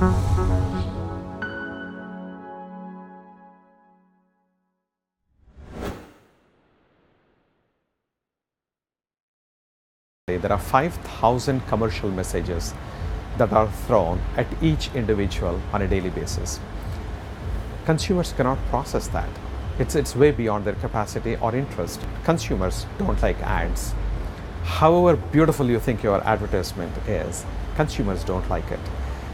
There are 5,000 commercial messages that are thrown at each individual on a daily basis. Consumers cannot process that. It's way beyond their capacity or interest. Consumers don't like ads. However beautiful you think your advertisement is, consumers don't like it.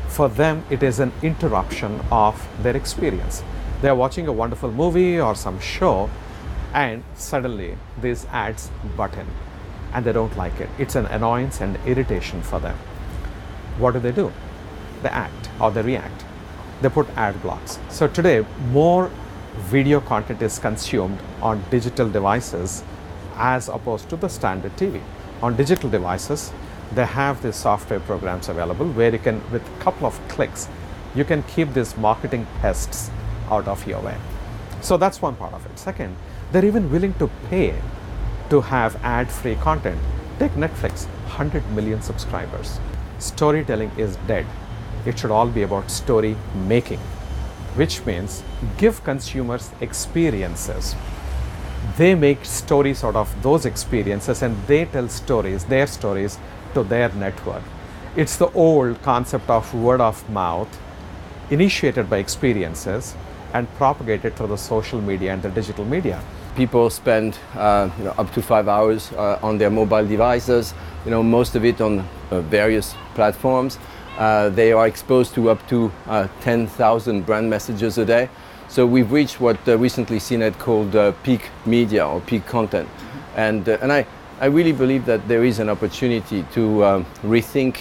For them, it is an interruption of their experience. They are watching a wonderful movie or some show, and suddenly these ads butt in, and they don't like it. It's an annoyance and irritation for them. What do? They act or they react. They put ad blocks. So today, more video content is consumed on digital devices as opposed to the standard TV. On digital devices, they have these software programs available where you can, with a couple of clicks, you can keep these marketing pests out of your way. So that's one part of it. Second, they're even willing to pay to have ad-free content. Take Netflix, 100 million subscribers. Storytelling is dead. It should all be about story making, which means give consumers experiences. They make stories out of those experiences and they tell stories, their stories, to their network. It's the old concept of word of mouth, initiated by experiences and propagated through the social media and the digital media. People spend up to 5 hours on their mobile devices, most of it on various platforms. They are exposed to up to 10,000 brand messages a day. So we've reached what recently CNET called peak media or peak content. And I really believe that there is an opportunity to rethink,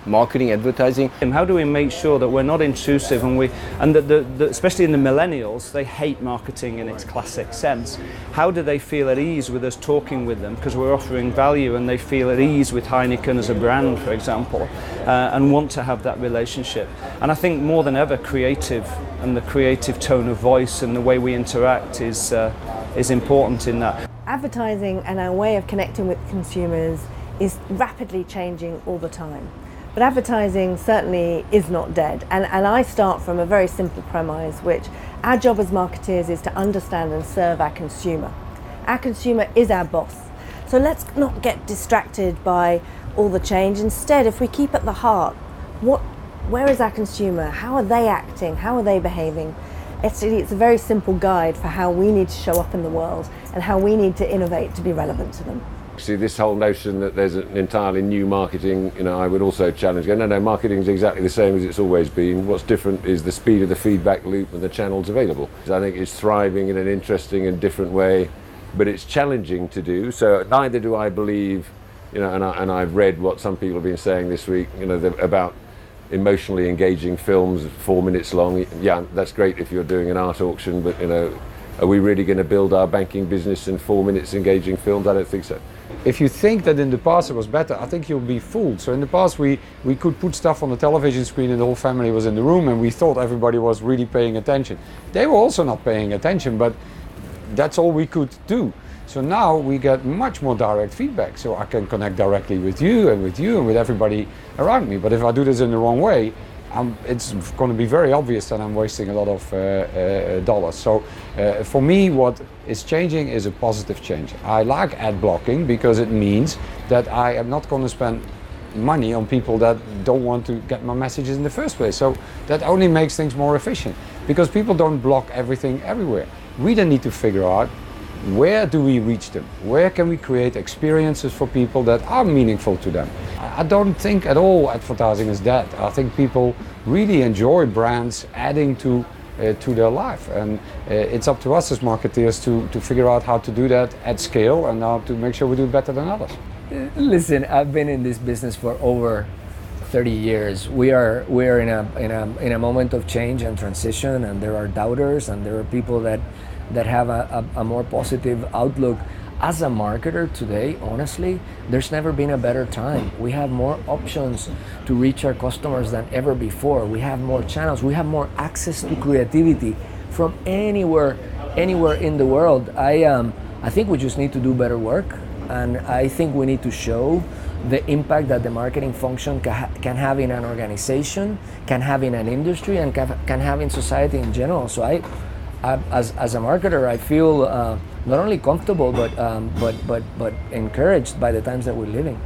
marketing, advertising. And how do we make sure that we're not intrusive and that especially in the millennials, they hate marketing in its classic sense. How do they feel at ease with us talking with them because we're offering value and they feel at ease with Heineken as a brand, for example, and want to have that relationship. And I think more than ever, creative and the creative tone of voice and the way we interact is important in that. Advertising and our way of connecting with consumers is rapidly changing all the time. But advertising certainly is not dead. And I start from a very simple premise, which our job as marketeers is to understand and serve our consumer. Our consumer is our boss. So let's not get distracted by all the change. Instead, if we keep at the heart, where is our consumer? How are they acting? How are they behaving? It's a very simple guide for how we need to show up in the world and how we need to innovate to be relevant to them. See, this whole notion that there's an entirely new marketing, I would also challenge. No, marketing is exactly the same as it's always been. What's different is the speed of the feedback loop and the channels available. I think it's thriving in an interesting and different way, but it's challenging to do. So neither do I believe, and I've read what some people have been saying this week, about emotionally engaging films 4 minutes long. Yeah, that's great if you're doing an art auction, but are we really going to build our banking business in 4 minutes engaging films? I don't think so. If you think that in the past it was better, I think you'll be fooled. So in the past we could put stuff on the television screen and the whole family was in the room and we thought everybody was really paying attention. They were also not paying attention, but that's all we could do. So now we get much more direct feedback. So I can connect directly with you and with everybody around me. But if I do this in the wrong way, it's going to be very obvious that I'm wasting a lot of dollars. So for me, what is changing is a positive change. I like ad blocking because it means that I am not going to spend money on people that don't want to get my messages in the first place. So that only makes things more efficient because people don't block everything everywhere. We then need to figure out, where do we reach them? Where can we create experiences for people that are meaningful to them? I don't think at all advertising is dead. I think people really enjoy brands adding to their life, and it's up to us as marketeers to figure out how to do that at scale and how to make sure we do it better than others. Listen, I've been in this business for over 30 years. We are in a moment of change and transition, and there are doubters and there are people that have a more positive outlook. As a marketer today, honestly, there's never been a better time. We have more options to reach our customers than ever before. We have more channels. We have more access to creativity from anywhere in the world. I think we just need to do better work, and I think we need to show the impact that the marketing function can have in an organization, can have in an industry, and can have in society in general. So as a marketer, I feel not only comfortable but encouraged by the times that we're living.